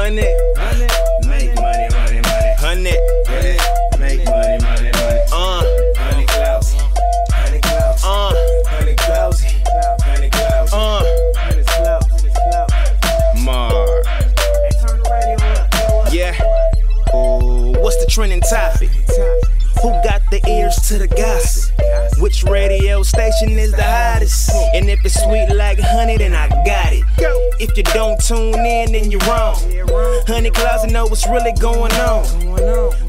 Honey, make money, money, money. Honey, make money, money, money. Honey Clouds, Honey Clouds, Honey Clouds, Honey Clouds, Honey Clouds. Mar. Yeah. Ooh, what's the trending topic? Who got the ears to the gossip? Which radio station is the hottest? And if it's sweet like honey, then I got it. If you don't tune in, then you're wrong. Honey Clouds know what's really going on.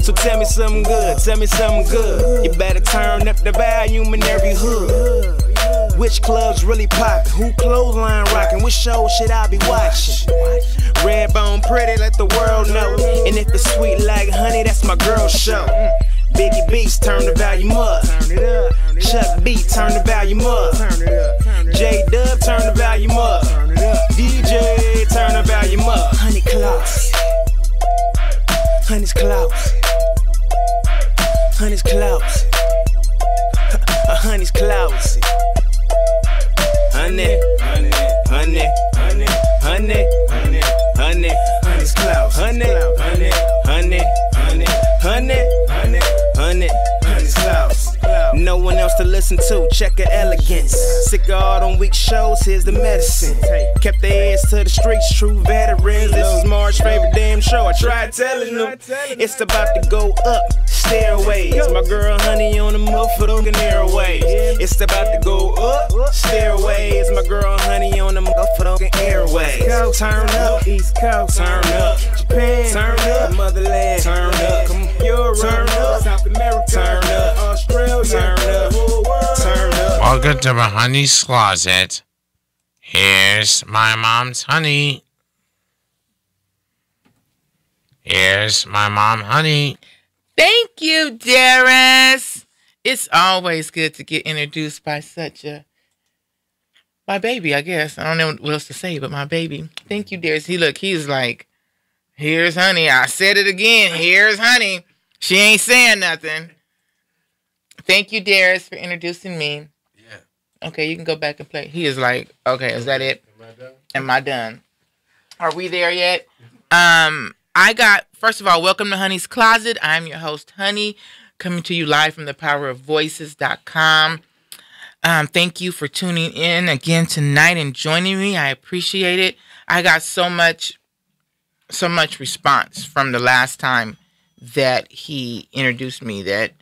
So tell me something good, tell me something good. You better turn up the volume in every hood. Which clubs really poppin'? Who clothesline rockin'? Which show should I be watching? Redbone pretty, let the world know. And if it's sweet like honey, that's my girl show. Biggie Beats, turn the volume up. Chuck B, turn the volume up. J-Dub, turn the volume up. DJ, turn the volume up. Honey Clouds, Honey's Clouds, Honey's Clouds, Honey's Clouds. Honey, honey, honey, honey, honey, honey, honey, Honey's Clouds. Honey, honey, honey, honey, honey, honey, honey, Honey's Clouds. No one else to listen to, check her elegance. Sick of all them weak shows, here's the medicine. Kept their ass to the streets, true veterans. This is Mark's favorite damn show. I tried telling them it's about to go up. Stairways, my girl Honey on the motherfucking airways. It's about to go up. Stairways, my girl Honey on the motherfucking airways. Turn up, East Coast, turn up, Japan, turn up, Motherland, turn up, Europe, turn up, South America, turn up, Australia, turn up, turn up. Welcome to my honey's closet. Here's my mom's honey. Here's my mom, Honey. Thank you, Darius. It's always good to get introduced by my baby, I guess. I don't know what else to say, but my baby. Thank you, Darius. He's like, here's Honey. I said it again. Here's Honey. She ain't saying nothing. Thank you, Darius, for introducing me. Yeah. Okay, you can go back and play. He is like, okay, is that it? Am I done? Are we there yet? First of all, welcome to Honey's Closet. I'm your host, Honey, coming to you live from thepowerofvoices.com. Thank you for tuning in again tonight and joining me. I appreciate it. I got so much response from the last time that he introduced me that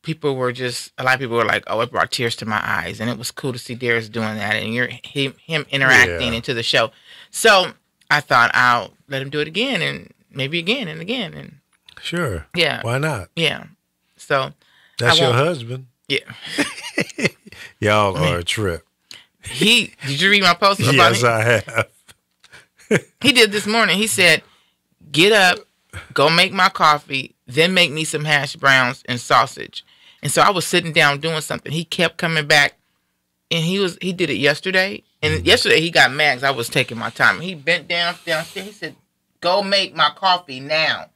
a lot of people were like, oh, it brought tears to my eyes. And it was cool to see Darius doing that and him interacting into the show. So I thought I'll let him do it again and maybe again and again. And sure. Yeah. Why not? Yeah. So that's your husband. Yeah. Y'all are a trip. Did you read my post about Yes, I have. He did this morning. He said, get up, go make my coffee, then make me some hash browns and sausage. And so I was sitting down doing something. He kept coming back, and he did it yesterday. And yesterday he got mad because I was taking my time. He bent downstairs. He said, go make my coffee now.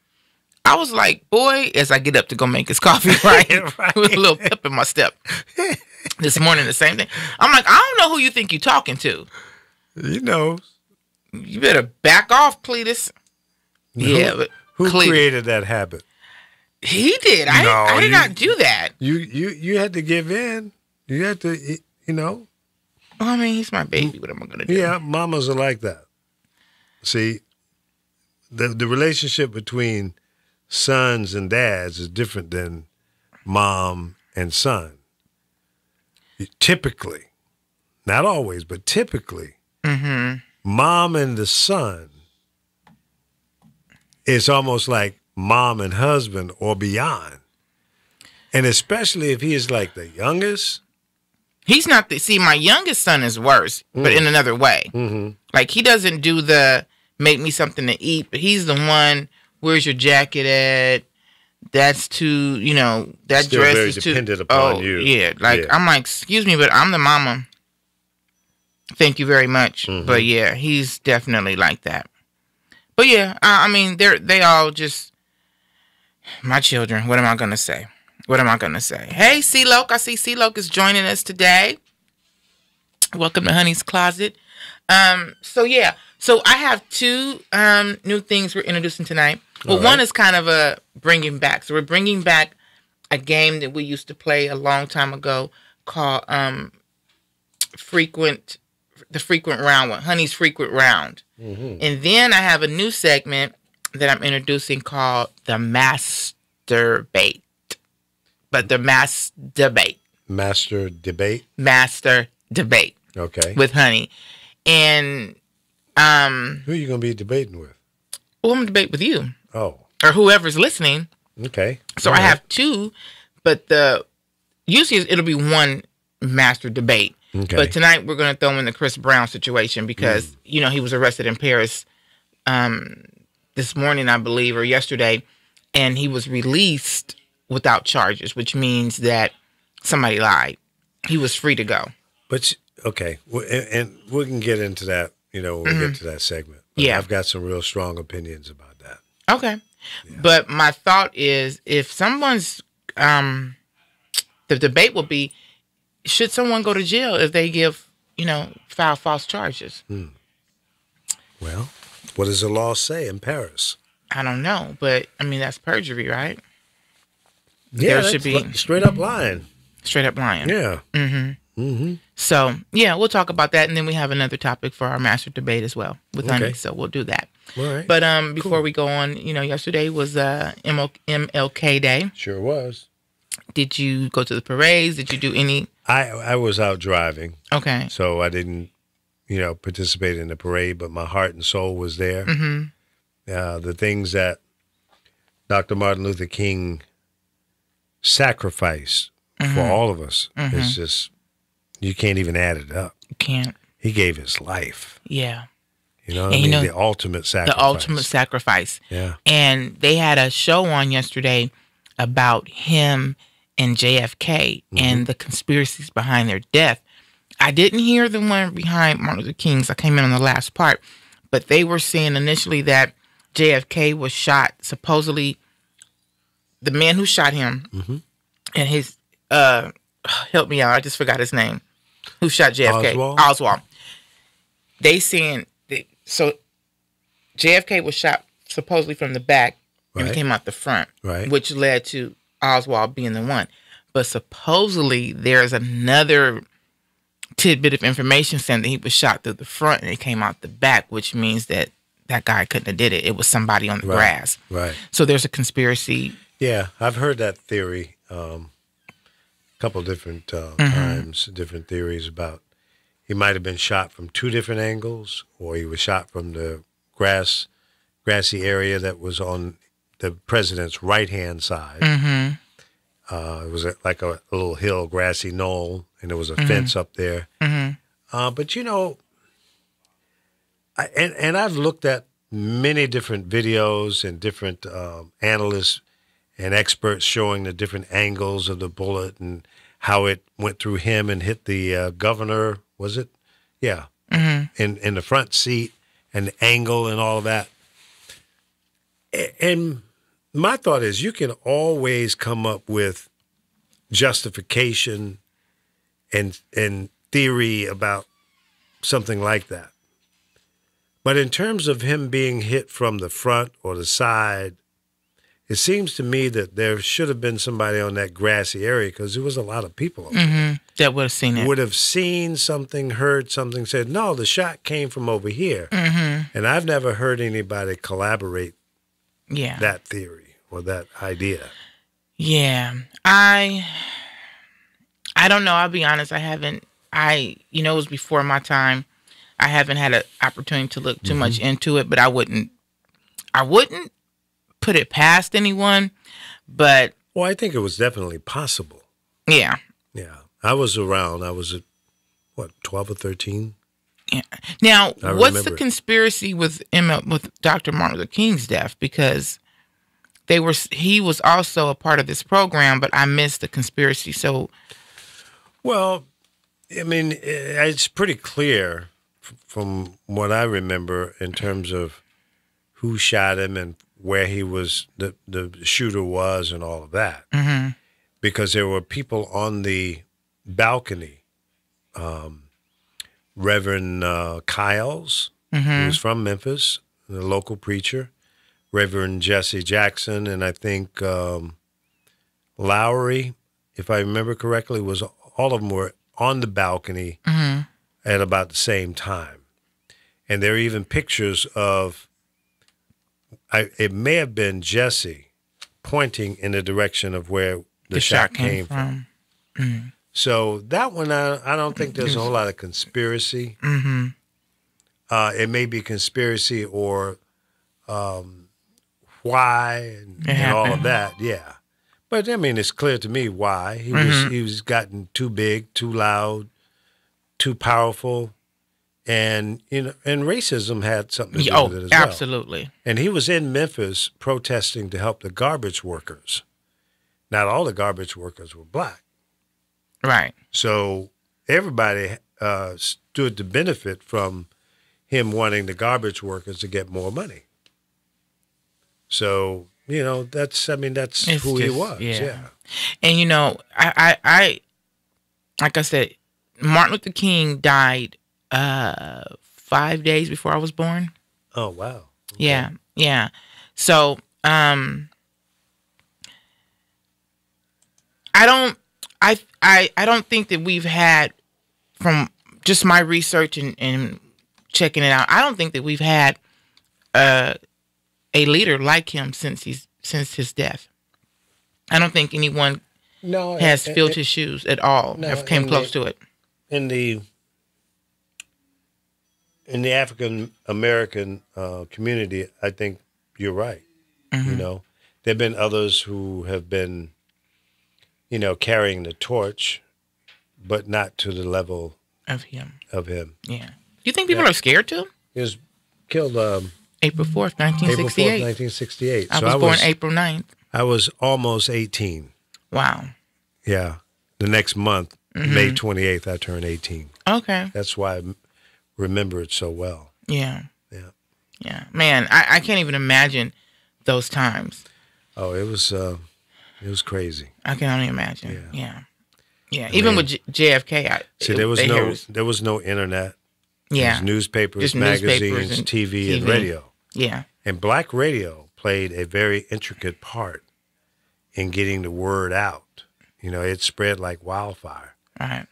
I was like, boy, as I get up to go make his coffee, right? With a little pep in my step. This morning, the same thing. I'm like, I don't know who you think you're talking to. You know. You better back off, Cletus. Yeah, but who created that habit? He did. I did not do that. You had to give in. You had to, Well, I mean, he's my baby. What am I going to do? Yeah, mamas are like that. See, the relationship between sons and dads is different than mom and son. Typically, not always, but typically, mom and the son is almost like mom and husband or beyond. And especially if he is like the youngest. He's not my youngest son is worse, but in another way. Mm-hmm. Like, he doesn't do the make me something to eat, but he's the one, where's your jacket at? That's too, that still dress very is too dependent upon you. Yeah. Like, yeah. I'm like, excuse me, but I'm the mama. Thank you very much. Mm-hmm. But yeah, he's definitely like that. But yeah, I mean, they all just my children. What am I gonna say? Hey, C-Loke. I see C-Loke is joining us today. Welcome to Honey's Closet. So yeah, So I have two new things we're introducing tonight. Well, All one right. is kind of a bringing back. So we're bringing back a game that we used to play a long time ago called the frequent round one, Honey's Frequent Round. Mm-hmm. And then I have a new segment that I'm introducing called the Masturbate. But the Mass Debate. Master debate. Master Debate Okay. with Honey. And Who are you going to be debating with? well, I'm going to debate with you Oh, or whoever's listening. okay. So All I right. have two, but usually it'll be one master debate. Okay. But tonight we're going to throw in the Chris Brown situation because he was arrested in Paris this morning, I believe, or yesterday, and he was released without charges, which means that somebody lied. He was free to go. But okay, and we can get into that. When we get to that segment. But Yeah. I've got some real strong opinions about that. Okay. But my thought is if someone's the debate will be, should someone go to jail if they file false charges? Well, what does the law say in Paris? I don't know, but I mean that's perjury, right? Yeah, There should that's be- straight up lying. Straight up lying. Yeah. So yeah, we'll talk about that, and then we have another topic for our master debate as well with Honey. Okay. So we'll do that. All right. But before we go on, yesterday was MLK Day. Sure was. Did you go to the parades? Did you do any? I was out driving, Okay. so I didn't, participate in the parade, but my heart and soul was there. The things that Dr. Martin Luther King sacrificed for all of us is just, you can't even add it up. You can't. He gave his life. Yeah. You know what I And mean? you know, The ultimate sacrifice. The ultimate sacrifice. Yeah. And they had a show on yesterday about him and JFK and the conspiracies behind their death. I didn't hear the one behind Martin Luther King's. I came in on the last part. But they were saying initially that JFK was shot, supposedly the man who shot him and his, help me out, I just forgot his name, who shot JFK. Oswald. They saying, so JFK was shot supposedly from the back and Right. he came out the front, Right. which led to Oswald being the one. But supposedly there's another tidbit of information saying that he was shot through the front and it came out the back, which means that that guy couldn't have did it. It was somebody on the grass. Right. So there's a conspiracy. Yeah, I've heard that theory a couple different times, different theories about he might have been shot from two different angles, or he was shot from the grassy area that was on the president's right-hand side. It was like a little hill, grassy knoll, and there was a fence up there. But and I've looked at many different videos and different analysts and experts showing the different angles of the bullet and how it went through him and hit the governor, was it? Yeah. In the front seat and the angle and all of that. And my thought is you can always come up with justification and theory about something like that. But in terms of him being hit from the front or the side, it seems to me that there should have been somebody on that grassy area because there was a lot of people up there. That would have seen it. Would have seen something, heard something, said, no, the shot came from over here. And I've never heard anybody collaborate Yeah. that theory or that idea. Yeah. I don't know. I'll be honest. It was before my time. I haven't had an opportunity to look too much into it, but I wouldn't put it past anyone. But Well, I think it was definitely possible. yeah. Yeah. I was around. I was at, 12 or 13? Yeah. Now, I what's remember the it. conspiracy with Dr. Martin Luther King's death? Because he was also a part of this program, but I missed the conspiracy. So, Well, I mean, it's pretty clear from what I remember in terms of who shot him and where he was, the shooter was, and all of that. Because there were people on the balcony. Reverend Kyles, He was from Memphis, the local preacher, Reverend Jesse Jackson, and I think Lowry, if I remember correctly, was all of them were on the balcony at about the same time. And there are even pictures of, it may have been Jesse pointing in the direction of where the shot came from. So that one, I don't think there's a whole lot of conspiracy. It may be conspiracy or why and all of that, yeah. But I mean, it's clear to me why he was gotten too big, too loud, too powerful, and and racism had something to do with it as well. Absolutely. And he was in Memphis protesting to help the garbage workers. Not all the garbage workers were black. Right. So everybody stood to benefit from him wanting the garbage workers to get more money. So, that's who he was. Yeah. And, I like I said, Martin Luther King died 5 days before I was born. Oh, wow. Okay. Yeah. Yeah. So, I don't think that we've had, from just my research and checking it out, I don't think that we've had a leader like him since his death. I don't think anyone has filled his shoes at all. Have came close to it. In the African American community, I think you're right. There have been others who have been, carrying the torch, but not to the level of him. Yeah. Do you think people are scared too? He was killed April 4th, 1968. April 4th, 1968. I was born April 9th. I was almost 18. Wow. Yeah. The next month, May 28th, I turned 18. Okay. That's why I remember it so well. Yeah. Yeah. Yeah. Man, I can't even imagine those times. Oh, it was crazy. I can only imagine. Yeah. Yeah. Even with JFK, there was no internet. Yeah. There was newspapers, Just magazines, and TV, and radio. Yeah. And black radio played a very intricate part in getting the word out. It spread like wildfire. Right.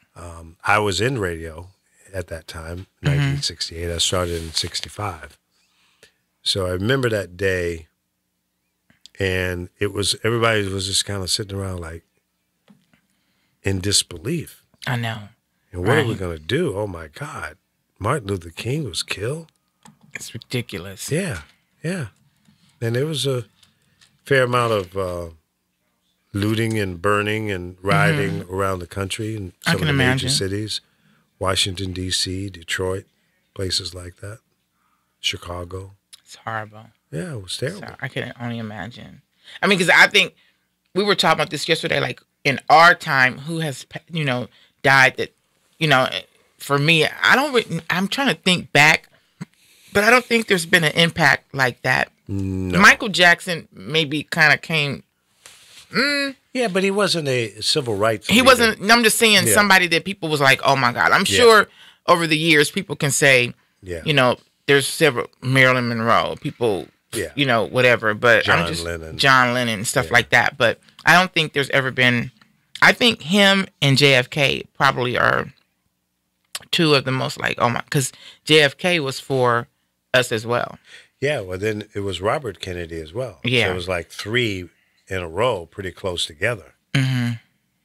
I was in radio at that time, 1968. I started in 65. So I remember that day, and everybody was just kind of sitting around like in disbelief. I know. And what are we going to do? Oh, my God. Martin Luther King was killed? It's ridiculous. Yeah, yeah. And there was a fair amount of looting and burning and rioting around the country in some of the major cities. Washington, D.C., Detroit, places like that. Chicago. It's horrible. Yeah, it was terrible. So I can only imagine. I mean, because I think we were talking about this yesterday, like in our time, who has, died that, for me, I'm trying to think back, but I don't think there's been an impact like that. No. Michael Jackson maybe kind of came. Yeah, but he wasn't a civil rights He leader. wasn't. I'm just saying somebody that people was like, oh my God. I'm sure over the years people can say, there's several, Marilyn Monroe, people, whatever. But John Lennon, stuff like that. But I don't think there's ever been. I think him and JFK probably are two of the most because JFK was for us as well. Yeah, well, then it was Robert Kennedy as well. Yeah. So it was like three in a row, pretty close together. Mm-hmm.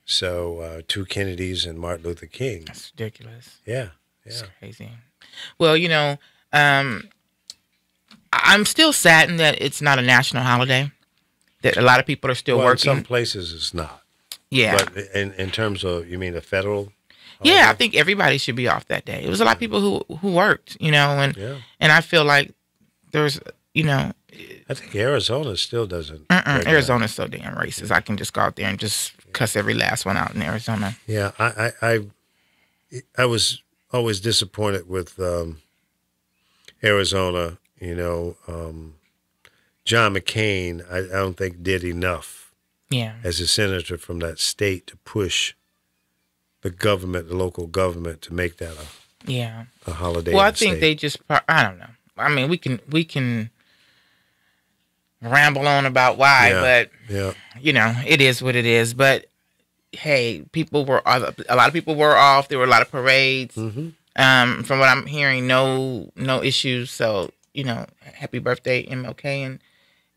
So two Kennedys and Martin Luther King. That's ridiculous. Yeah. It's crazy. Well, I'm still saddened that it's not a national holiday, that a lot of people are still working. In some places it's not. Yeah. But in terms of, you mean a federal holiday? Yeah, I think everybody should be off that day. It was a lot of people who worked, and I feel like there's, I think Arizona still doesn't. Arizona's so damn racist. I can just go out there and just cuss every last one out in Arizona. Yeah, I was always disappointed with Arizona. John McCain, I don't think did enough. Yeah. As a senator from that state to push the government, the local government, to make that Yeah. a holiday. Well, in I the think state. they just. I don't know. I mean, we can ramble on about why, but Yeah. you know, it is what it is. But hey, a lot of people were off. There were a lot of parades. Mm-hmm. From what I'm hearing, no issues. So you know, happy birthday, MLK,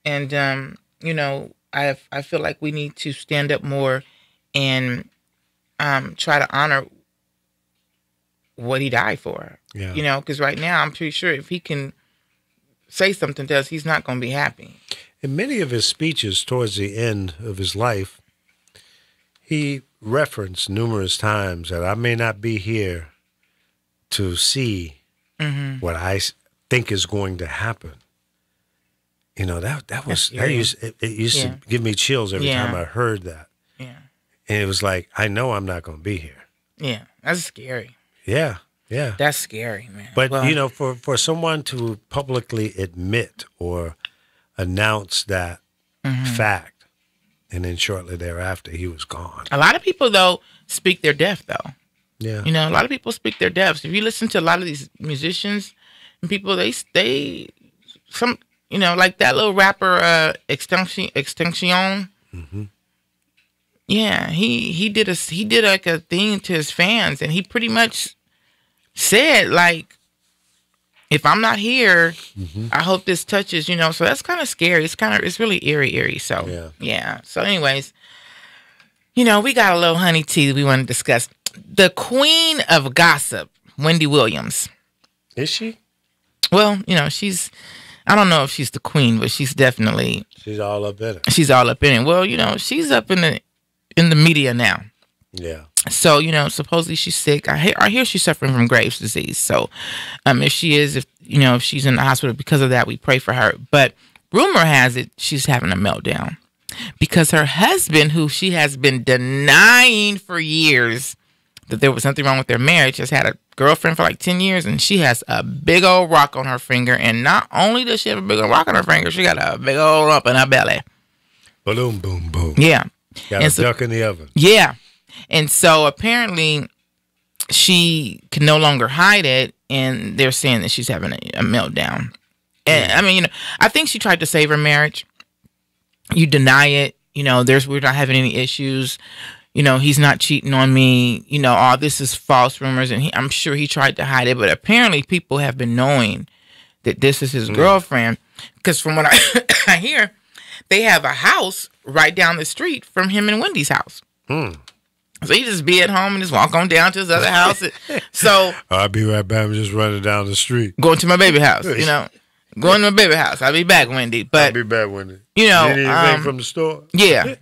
and you know, I feel like we need to stand up more and try to honor what he died for. Yeah. You know, because right now I'm pretty sure if he can say something to us, he's not going to be happy. In many of his speeches towards the end of his life, he referenced numerous times that I may not be here to see what I think is going to happen. You know, that was that used it used to give me chills every time I heard that. Yeah. And it was like, I know I'm not going to be here. Yeah. That's scary. Yeah. Yeah. That's scary, man. But, Well, you know, for someone to publicly admit or announce that fact, and then shortly thereafter, he was gone. a lot of people, though, speak their death, though. Yeah. You know, a lot of people speak their deaths. If you listen to a lot of these musicians and people, some, you know, like that little rapper, Extinction. Mm-hmm. Yeah, he did like a thing to his fans, and he pretty much said like, if I'm not here, I hope this touches, you know. So that's kind of scary. It's really eerie. So yeah. So anyways, you know, we got a little honey tea we want to discuss. The queen of gossip, Wendy Williams. Is she? Well, you know, I don't know if she's the queen, but she's definitely. She's all up in it. She's all up in it. Well, you know, she's up in the media now. Yeah. So, you know, supposedly she's sick. I hear she's suffering from Graves' disease. So, if she is, if she's in the hospital because of that, we pray for her. But rumor has it she's having a meltdown because her husband, who she has been denying for years that there was something wrong with their marriage, has had a girlfriend for like 10 years, and she has a big old rock on her finger. And not only does she have a big old rock on her finger, she got a big old lump in her belly. Boom, boom, boom. Yeah. Got a duck in the oven. Yeah. And so apparently she can no longer hide it, and they're saying that she's having a meltdown. And I mean, you know, I think she tried to save her marriage. You deny it, you know, we're not having any issues. You know, he's not cheating on me. You know, all this is false rumors, and I'm sure he tried to hide it. But apparently people have been knowing that this is his girlfriend, because from what I hear, they have a house right down the street from him and Wendy's house. So he just be at home and just walk on down to his other house. So I'll be right back. I'm just running down the street. Going to my baby house, you know. Going to my baby house. I'll be back, Wendy. But I'll be back, Wendy. You know, need anything from the store? Yeah.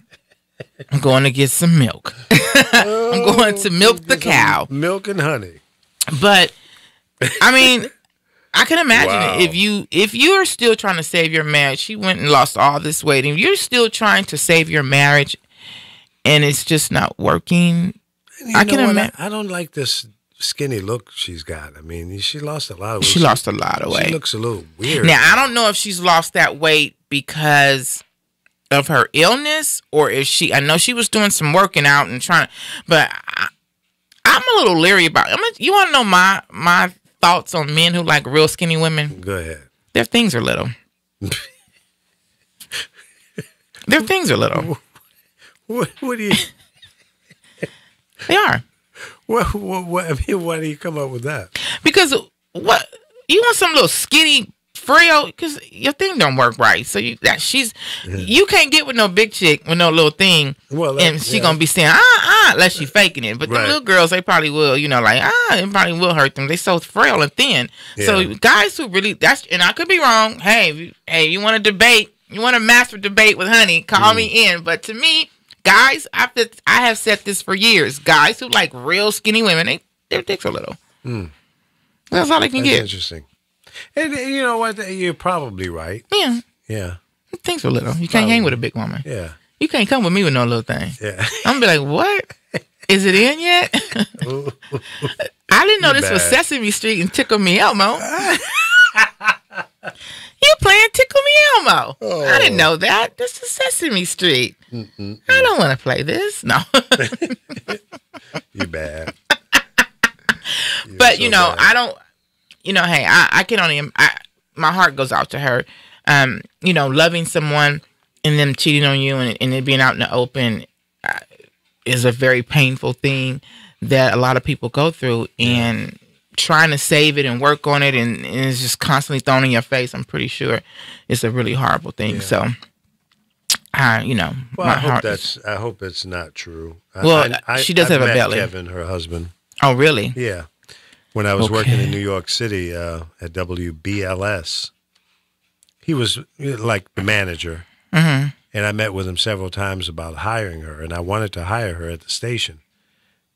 I'm going to get some milk. I'm going to milk the cow. Milk and honey. But I mean, I can imagine if you are still trying to save your marriage. She went and lost all this weight, and you're still trying to save your marriage, and it's just not working. I can imagine. I don't like this skinny look she's got. I mean, she lost a lot of weight. She lost a lot of weight. She looks a little weird. Now, I don't know if she's lost that weight because of her illness, or if I know she was doing some working out and trying, but I'm a little leery about it. You want to know my thoughts on men who like real skinny women? Go ahead. Their things are little. Their things are little. What do you? They are. What? I mean, why do you come up with that? Because what you want some little skinny frail, because your thing don't work right. So you can't get with no big chick with no little thing, and she gonna be saying unless she faking it. But the little girls, they probably will, you know, like it probably will hurt them. They so frail and thin. Yeah. So guys who really and I could be wrong. Hey, you want to debate? You want to master debate with honey? Call me in. But to me, guys, I have said this for years. Guys who like real skinny women, their dicks are little. That's all they can get. Interesting. And you know what? You're probably right. Yeah. Yeah. Things are little. You can't hang with a big woman. Yeah. You can't come with me with no little thing. Yeah. I'm gonna be like, what? Is it in yet? I didn't know this was Sesame Street and Tickle Me Elmo. You playing Tickle Me Elmo? Oh. I didn't know that. This is Sesame Street. I don't want to play this. No. You bad. But But so you know, bad. I don't. You know, hey, I can only. My heart goes out to her. You know, loving someone and them cheating on you and it being out in the open is a very painful thing that a lot of people go through, and trying to save it and work on it and it's just constantly thrown in your face. I'm pretty sure it's a really horrible thing. Yeah. So, you know, Well, my heart. I hope it's not true. Well, she does I've have a met belly. Kevin, her husband. Oh, really? Yeah. When I was working Okay. in New York City at WBLS, he was like the manager. Mm-hmm. And I met with him several times about hiring her. And I wanted to hire her at the station.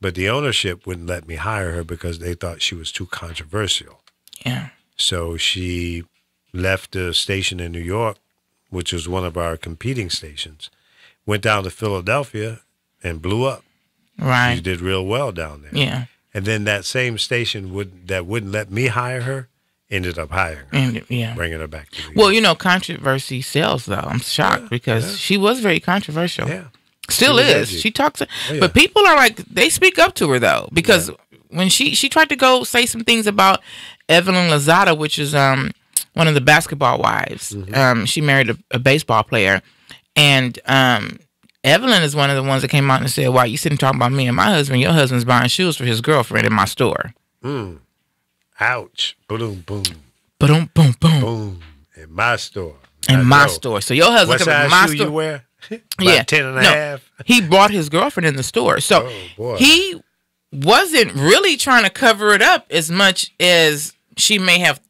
But the ownership wouldn't let me hire her because they thought she was too controversial. Yeah. So she left the station in New York, which was one of our competing stations, went down to Philadelphia and blew up. She Right. did real well down there. Yeah. And then that same station wouldn't let me hire her ended up hiring her, And yeah. bringing her back to New Well, York. you know, controversy sells, though. I'm shocked because she was very controversial. Yeah. Still She was is. edgy. She talks, yeah. but people are like, they speak up to her, though, because when she tried to go say some things about Evelyn Lozada, which is one of the basketball wives. Mm-hmm. She married a baseball player. And Evelyn is one of the ones that came out and said, why you sitting talking about me and my husband? Your husband's buying shoes for his girlfriend in my store. Ouch. Boom, boom, Boom, boom, boom. boom. In my store. In I my know. store. So your husband What come in size my shoe store. you wear? About Yeah. 10 and a No. half? He brought his girlfriend in the store. So Oh, boy. he wasn't really trying to cover it up as much as she may have.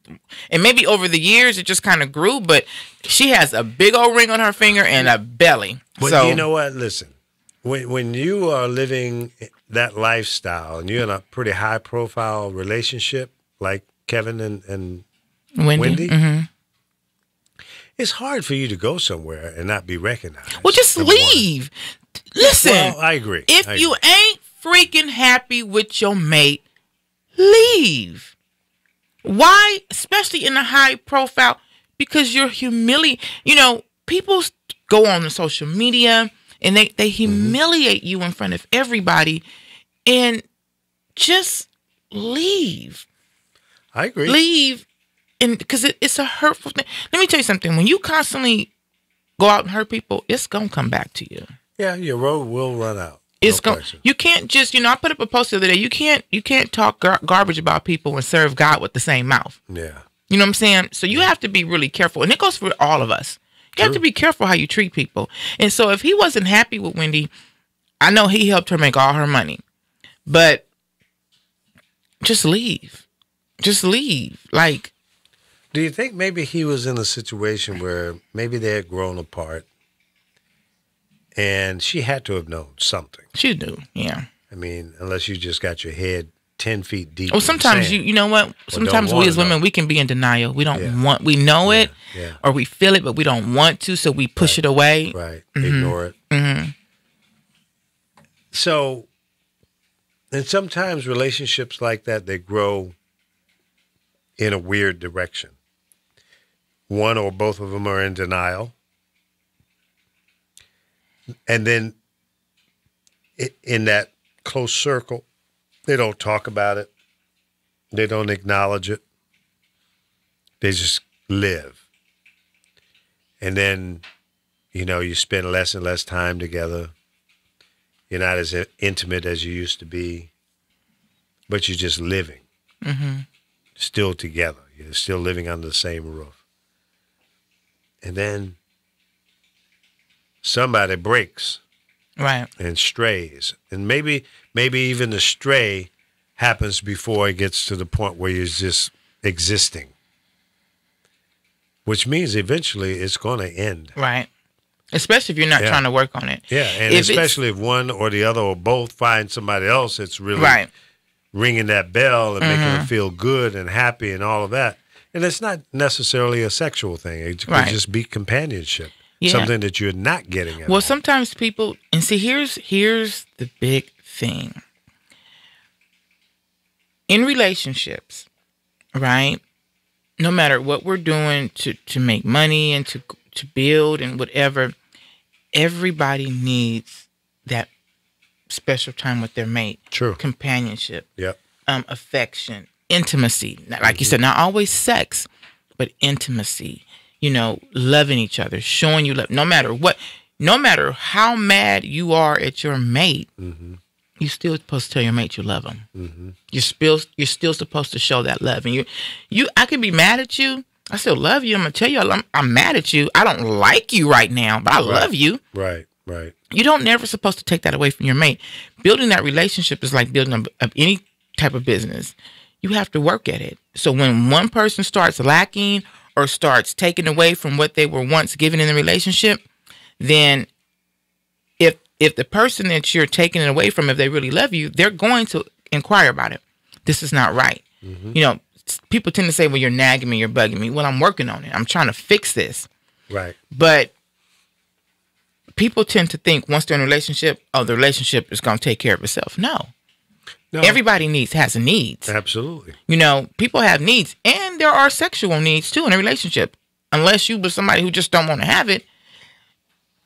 And maybe over the years it just kind of grew, but she has a big old ring on her finger and a belly. But so you know what? Listen, when you are living that lifestyle and you're in a pretty high profile relationship like Kevin and Wendy. Wendy? It's hard for you to go somewhere and not be recognized. Well, just number one. leave. Listen, Well, I agree. if I you agree. ain't freaking happy with your mate, leave. Why? Especially in a high profile, because you're humiliating. You know, people go on the social media and they humiliate you in front of everybody, and just leave. I agree. Leave, and because it's a hurtful thing. Let me tell you something. When you constantly go out and hurt people, it's gonna come back to you. Yeah, your road will run out. It's No going. question. You can't just, I put up a post the other day. You can't talk garbage about people and serve God with the same mouth. Yeah. You know what I'm saying? So you have to be really careful, and it goes for all of us. You have to be careful how you treat people. And so if he wasn't happy with Wendy, I know he helped her make all her money, but just leave. Just leave. Like, Do you think maybe he was in a situation where maybe they had grown apart and she had to have known something? she do, yeah. I mean, unless you just got your head 10 feet deep. Well, in sometimes sand. you know what? Sometimes we wanna as women, know. we can be in denial. We don't Yeah. want, we know it, yeah. or we feel it, but we don't want to, so we push it away. Right. Ignore it. Mm-hmm. So, and sometimes relationships like that, they grow in a weird direction. One or both of them are in denial. And then in that close circle, they don't talk about it. They don't acknowledge it. They just live. And then, you spend less and less time together. You're not as intimate as you used to be, but you're just living. Still together. You're still living under the same roof. And then somebody breaks Right. and strays. And maybe even the stray happens before it gets to the point where you're just existing. Which means eventually it's going to end. Right. Especially if you're not Yeah. trying to work on it. Yeah, and If it's- especially if one or the other or both find somebody else that's really Right. ringing that bell and making them feel good and happy and all of that. And it's not necessarily a sexual thing. It could Right. just be companionship, Yeah. something that you're not getting at Well, all. sometimes people, and see, here's the big thing. In relationships, right? No matter what we're doing to make money and to build and whatever, everybody needs that special time with their mate. True. Companionship. Yep. affection, intimacy. Like you said, not always sex, but intimacy. You know, loving each other, showing you love. No matter what, no matter how mad you are at your mate, you're still supposed to tell your mate you love them. You're still supposed to show that love. And I could be mad at you. I still love you. I'm gonna tell you I'm mad at you. I don't like you right now, but I love you. Right. You don't never supposed to take that away from your mate. Building that relationship is like building any type of business. You have to work at it. So when one person starts lacking or starts taking away from what they were once given in the relationship, then if the person that you're taking it away from, if they really love you, they're going to inquire about it. This is not right. You know, people tend to say, well, you're nagging me, you're bugging me. Well, I'm working on it. I'm trying to fix this. Right. But people tend to think once they're in a relationship, oh, the relationship is going to take care of itself. No. Everybody has needs. Absolutely. You know, people have needs, and there are sexual needs too in a relationship. Unless you with somebody who just don't want to have it,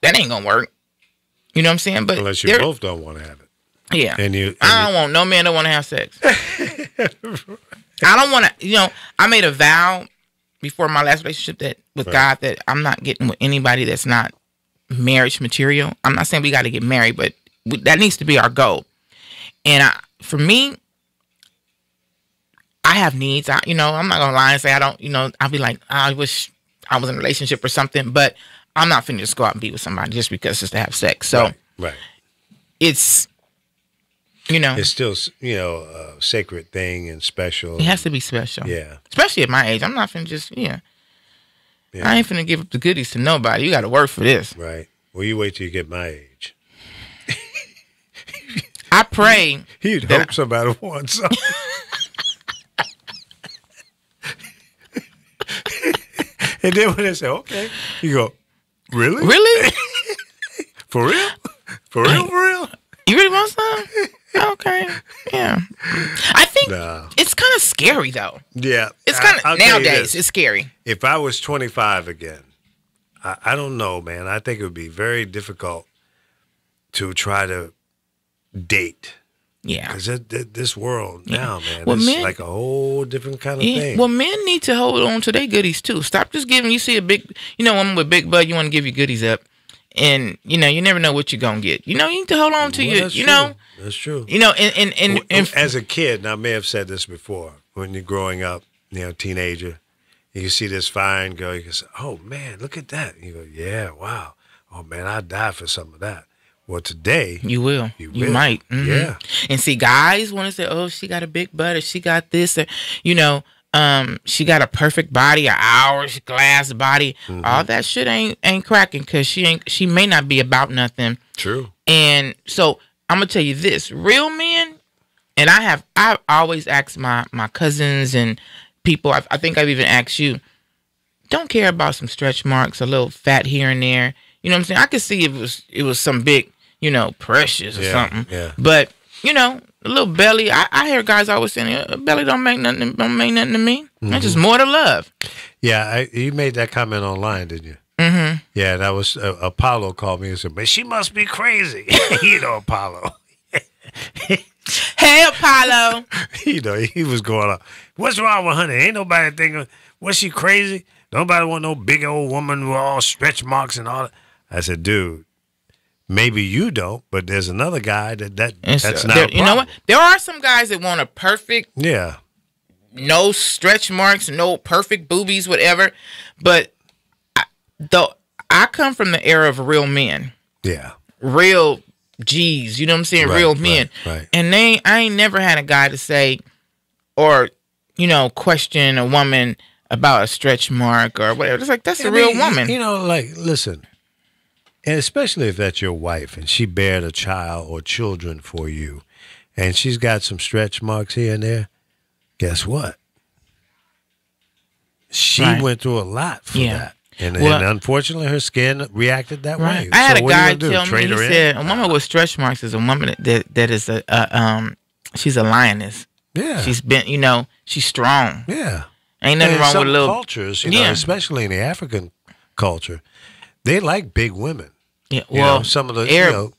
that ain't gonna work. You know what I'm saying? But unless you both don't want to have it. Yeah. I don't want no man don't want to have sex. I don't want to. You know, I made a vow before my last relationship with God that I'm not getting with anybody that's not marriage material. I'm not saying we got to get married, but that needs to be our goal. And for me, I have needs. I'm not gonna lie and say I don't. You know, I'll be like, I wish I was in a relationship or something, but I'm not finna just go out and be with somebody just because just to have sex. So right. It's, you know, it's still, you know, a sacred thing and special. It has to be special. Yeah. Especially at my age. I'm not finna just, I ain't finna give up the goodies to nobody. You got to work for this. Right. Well, you wait till you get my age. I pray. You'd hope somebody wants something. And then when they say, okay, you go, really? Really? For real? For real? For real? You really want some? Okay. Yeah. I think it's kind of scary, though. Yeah. It's kind of, nowadays, it's scary. If I was 25 again, I don't know, man. I think it would be very difficult to try to date. Yeah. Because this world now, man, it's like a whole different kind of thing. Well, men need to hold on to their goodies, too. Stop just giving, you see a big, woman with big butt, you want to give your goodies up. And, you never know what you're going to get. You need to hold on to your, That's true. And as a kid, and I may have said this before, when you're growing up, teenager, and you see this fine girl, you can say, oh, man, look at that. And you go, yeah, wow. Oh, man, I'd die for some of that. Well, today you will. You might. Mm-hmm. Yeah. And see, guys want to say, "Oh, she got a big butt, or she got this, or she got a perfect body, an hourglass body." Mm-hmm. All that shit ain't cracking because she may not be about nothing. True. And so I'm gonna tell you this: real men, and I've always asked my cousins and people. I think I've even asked you. Don't care about some stretch marks, a little fat here and there. You know what I'm saying? I could see if it was some big, Precious or something. Yeah. But, a little belly. I hear guys always saying, a belly don't make nothing to me. Mm-hmm. That's just more to love. Yeah, you made that comment online, didn't you? Mm-hmm. Yeah, that was Apollo called me and said, "Man, she must be crazy." Apollo. Hey, Apollo. He was going on. What's wrong with honey? Ain't nobody thinking, was she crazy? Nobody want no big old woman with all stretch marks and all that. I said, dude, maybe you don't, but there's another guy that's not a problem. You know what? There are some guys that want a perfect, no stretch marks, no perfect boobies, whatever. But I come from the era of real men. Yeah. Real G's, you know what I'm saying? Right, real men. Right. And I ain't never had a guy to say or, question a woman about a stretch mark or whatever. It's like, that's a real woman. Listen, and especially if that's your wife and she bared a child or children for you and she's got some stretch marks here and there, guess what? She went through a lot for that. And unfortunately, her skin reacted that way. I had a guy tell me, he said, a woman with stretch marks is a woman that is she's a lioness. Yeah. She's been, she's strong. Yeah. Ain't nothing wrong with little cultures, especially in the African culture, they like big women. Yeah, well, some of the Arabs,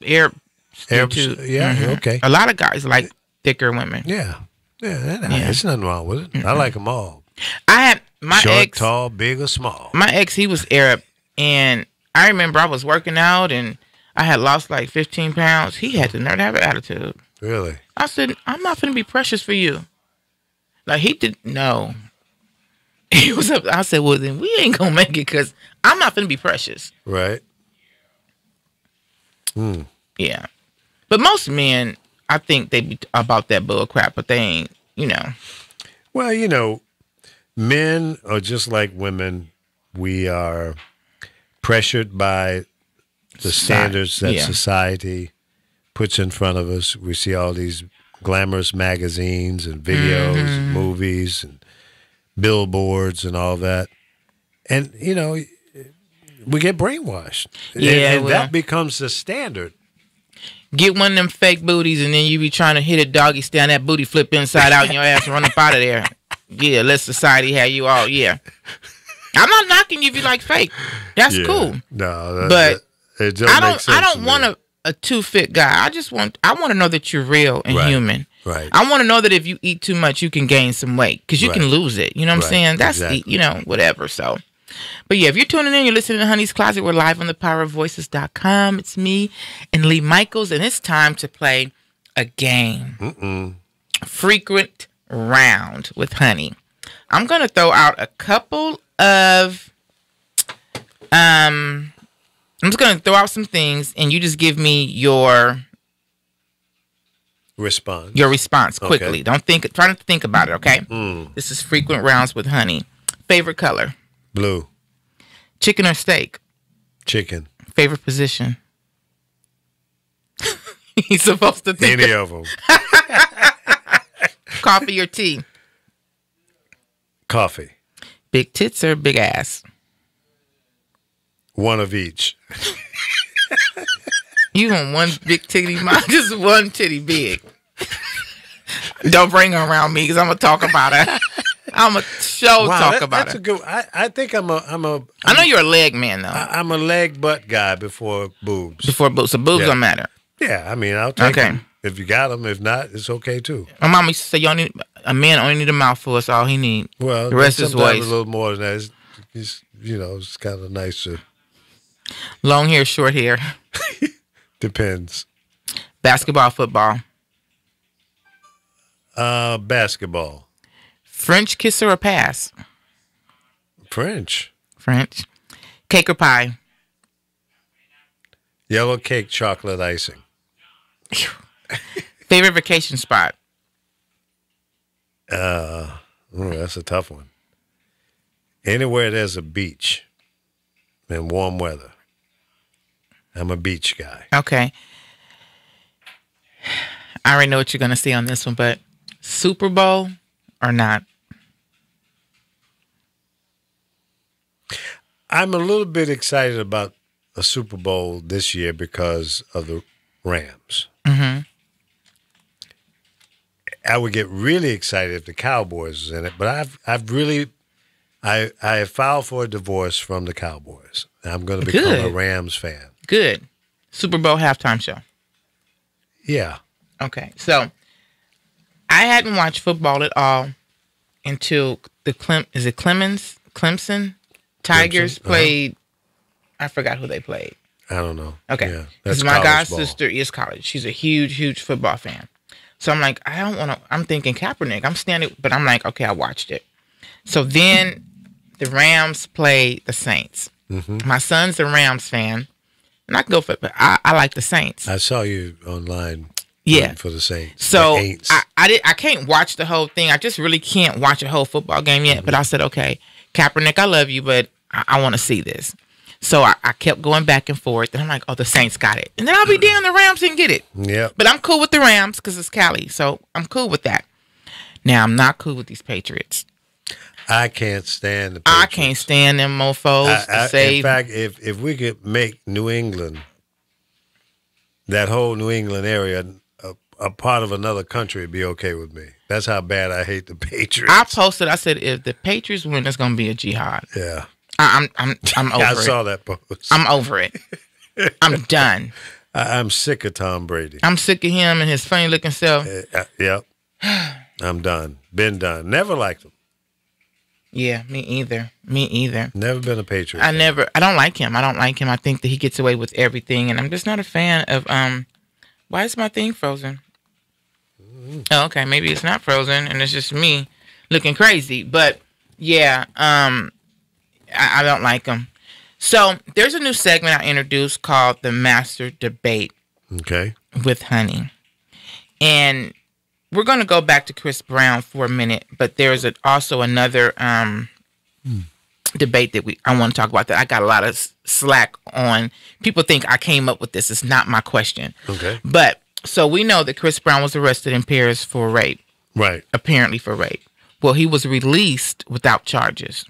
too. okay. A lot of guys like thicker women. Yeah, Yeah, Yeah. there's nothing wrong with it. I like them all. I had my Short, ex, tall, big, or small. my ex, he was Arab, and I remember I was working out and I had lost like 15 pounds. He had the nerve to have an attitude. Really? I said, I'm not going to be precious for you. Like, he didn't know. He was up. I said, well, then we ain't going to make it because I'm not going to be precious. Right. Yeah. But most men, I think they be about that bull crap, but they ain't, you know. Well, men are just like women. We are pressured by the standards that Yeah. society puts in front of us. We see all these glamorous magazines and videos and movies and billboards and all that. And, we get brainwashed. Yeah, and well. that becomes the standard. Get one of them fake booties, and then you be trying to hit a doggy stand, that booty flip inside out, and your ass run up out of there. Yeah, let society have you all. Yeah. I'm not knocking you if you like fake. That's Yeah. cool. No, But it don't I make sense don't to me. want a too fit guy. I want to know that you're real and Right. human. Right. I want to know that if you eat too much, you can gain some weight because you can Right. lose it. You know what I'm Right. saying? That's Exactly. whatever. So, but yeah, if you're tuning in, you're listening to Honey's Closet. We're live on thepowerofvoices.com. It's me and Lee Michaels, and it's time to play a game. Frequent round with Honey. I'm gonna throw out a couple of I'm just gonna throw out some things, and you just give me your Response. response quickly. Okay. Don't think. Try not to think about it. Okay. This is frequent rounds with Honey. Favorite color? Blue. Chicken or steak? Chicken. Favorite position? He's supposed to think. Any of them. Coffee or tea? Coffee. Big tits or big ass? One of each. You want one big titty? Mine just one titty big. Don't bring her around me because I'm gonna talk about her. I'm gonna talk about that's her. a good. I think I'm a I know you're a leg man though. I'm a leg butt guy before boobs. Before boobs, so boobs Yeah. don't matter. Yeah, I mean I'll take Okay. them if you got them. If not, it's okay too. My mom used to say, "Y'all need a man only need a mouthful. That's all he need. Well, the rest is sometimes voice. a little more than that. It's kind of nice to Long hair, short hair, depends. basketball, football, Basketball, French kiss or a pass, French, French, cake or pie, yellow cake, chocolate icing. favorite vacation spot, That's a tough one. Anywhere there's a beach and warm weather. I'm a beach guy. Okay. I already know what you're going to see on this one, but Super Bowl or not? I'm a little bit excited about a Super Bowl this year because of the Rams. Mm-hmm. I would get really excited if the Cowboys was in it, but I have filed for a divorce from the Cowboys. I'm going to become a Good. Rams fan. Good. Super Bowl halftime show. Yeah. Okay. So I hadn't watched football at all until Clemson Tigers Uh-huh. played. I forgot who they played. I don't know. Okay. Yeah, Because that's my college god's ball. sister is college. She's a huge, huge football fan. So I'm like, I don't want to. I'm thinking Kaepernick. I'm standing, but I'm like, okay, I watched it. So then the Rams played the Saints. Mm-hmm. My son's a Rams fan, and I can go for it, but I like the Saints. I saw you online. Yeah. For the Saints. So The Aints. I can't watch the whole thing. I just really can't watch a whole football game yet. But I said, okay, Kaepernick, I love you, but I want to see this. So I kept going back and forth, and I'm like, oh, the Saints got it. And then I'll be damn, the Rams didn't get it. Yep. But I'm cool with the Rams because it's Cali, so I'm cool with that. Now, I'm not cool with these Patriots. I can't stand the I Patriots. can't stand them mofos to In save. fact, if we could make New England, that whole New England area, a part of another country, it'd be okay with me. That's how bad I hate the Patriots. I posted, I said, if the Patriots win, it's going to be a jihad. Yeah. I'm over I it. saw that post. I'm over it. I'm done. I'm sick of Tom Brady. I'm sick of him and his funny looking self. Yep. I'm done. Been done. Never liked him. Yeah, me either. Me either. Never been a Patriot. I don't like him. I think that he gets away with everything, and I'm just not a fan of. Why is my thing frozen? Oh, okay, maybe it's not frozen, and it's just me looking crazy. But yeah, I don't like him. So there's a new segment I introduced called the Master Debate. Okay. With Honey, and we're going to go back to Chris Brown for a minute, but there's also another debate that I want to talk about that I got a lot of slack on. People think I came up with this. It's not my question. Okay. But so we know that Chris Brown was arrested in Paris for rape. Right. Apparently for rape. Well, he was released without charges.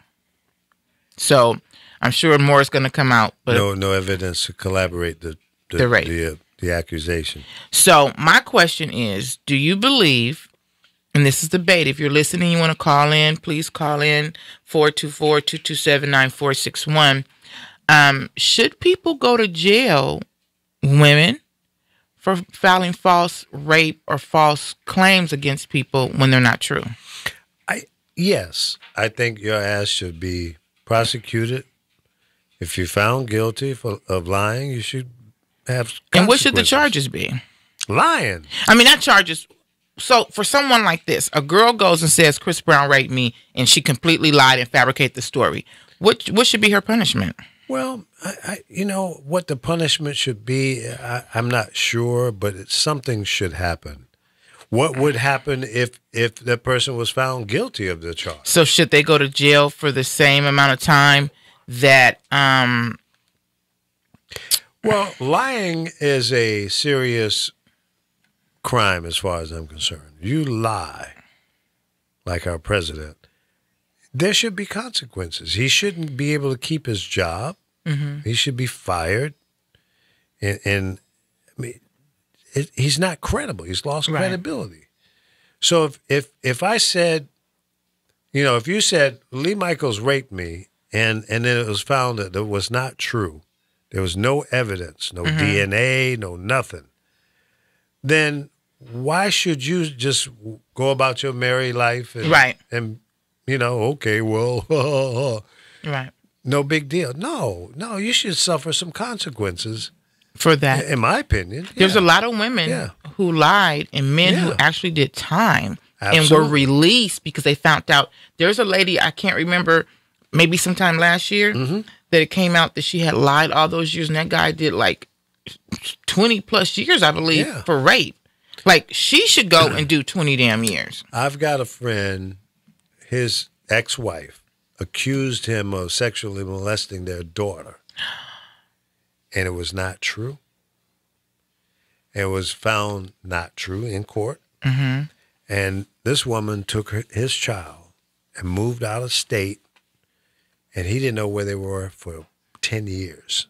So I'm sure more is going to come out. But no evidence to collaborate the rape. The accusation. So my question is, do you believe, and this is debate, if you're listening, you want to call in, please call in 424-227-9461. Should people go to jail, women, for filing false rape or false claims against people when they're not true? Yes. I think your ass should be prosecuted. If you're found guilty of lying, you should have. And what should the charges be? Lying. I mean, not charges. So for someone like this, a girl goes and says Chris Brown raped me, and she completely lied and fabricated the story. What should be her punishment? Well, you know what the punishment should be. I'm not sure, but something should happen. What would happen if the person was found guilty of the charge? So should they go to jail for the same amount of time that? Well, lying is a serious crime as far as I'm concerned. You lie, like our president, there should be consequences. He shouldn't be able to keep his job. Mm-hmm. He should be fired. And I mean, he's not credible. He's lost credibility. So if I said, you know, if you said Lee Michaels raped me and then it was found that it was not true, there was no evidence, no DNA, no nothing, then why should you just go about your merry life and you know, okay, well, no big deal. No, you should suffer some consequences for that. In my opinion. There's a lot of women who lied and men who actually did time and were released because they found out. There's a lady, I can't remember, maybe sometime last year, that it came out that she had lied all those years, and that guy did like 20 plus years, I believe, for rape. Like, she should go and do 20 damn years. I've got a friend, his ex-wife accused him of sexually molesting their daughter. And it was not true. It was found not true in court. Mm-hmm. And this woman took his child and moved out of state, and he didn't know where they were for 10 years.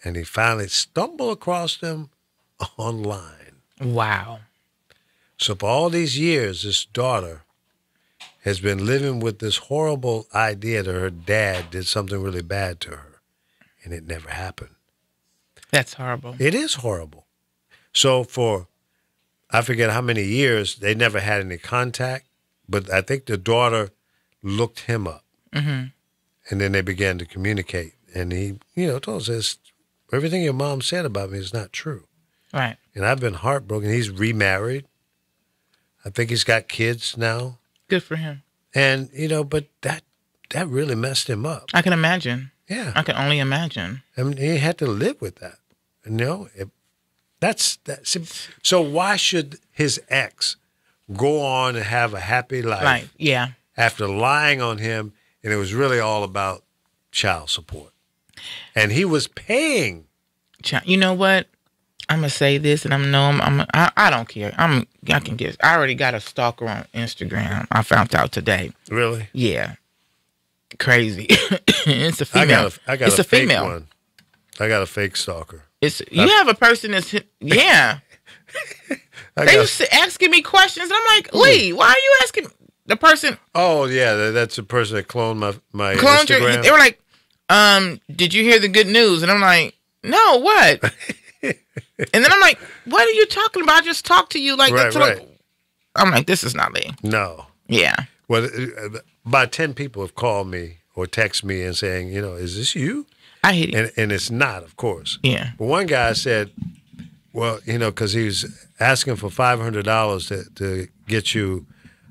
And he finally stumbled across them online. Wow. So for all these years, this daughter has been living with this horrible idea that her dad did something really bad to her, and it never happened. That's horrible. It is horrible. So for, I forget how many years, they never had any contact, but I think the daughter looked him up. Mm-hmm. And then they began to communicate. And he, you know, told us, everything your mom said about me is not true. Right. And I've been heartbroken. He's remarried. I think he's got kids now. Good for him. And, you know, but that really messed him up. I can imagine. Yeah. I can only imagine. I mean, he had to live with that. You know, that's so why should his ex go on and have a happy life? Right, yeah. After lying on him, and it was really all about child support. And he was paying. You know what? I'm gonna say this, and I don't care. I can guess. I already got a stalker on Instagram. I found out today. Really? Yeah. Crazy. It's a female. I got a fake female one. I got a fake stalker. You have a person that's They used to asking me questions, and I'm like, Lee, why are you asking the person? Oh yeah, that's the person that cloned my Instagram. They were like, did you hear the good news? And I'm like, no, what? And then I'm like, what are you talking about? I just talked to you like that. Right. I'm like, this is not Lee. No. Yeah. Well, about 10 people have called me or text me and saying, is this you? I hate it. And it's not, of course. Yeah. But one guy said, well, because he was asking for $500 to get you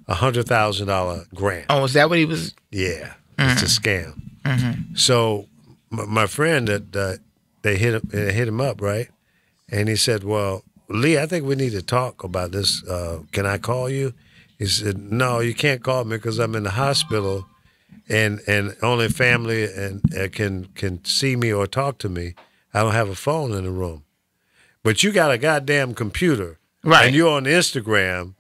a $100,000 grant. Oh, is that what he was? Yeah, it's a scam. Mm-hmm. So my friend that they hit him up, right? And he said, well, Lee, I think we need to talk about this. Can I call you? He said, no, you can't call me because I'm in the hospital and only family and can see me or talk to me. I don't have a phone in the room. But you got a goddamn computer. Right. And you're on Instagram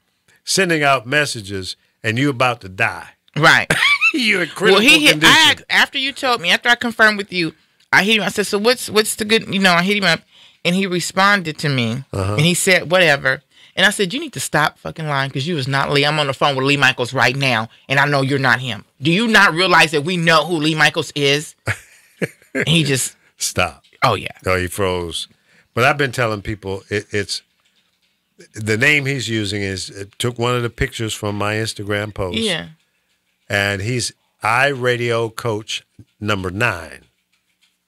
sending out messages and you're about to die. Right. You're in critical condition. After you told me, after I confirmed with you, I hit him. I said, so what's the good, I hit him up and he responded to me and he said, whatever. And I said, you need to stop fucking lying because you is not Lee. I'm on the phone with Lee Michaels right now and I know you're not him. Do you not realize that we know who Lee Michaels is? And he just. Stop. Oh, yeah. Oh, he froze. But I've been telling people it's the name he's using took one of the pictures from my Instagram post. Yeah. And he's iRadio Coach number 9.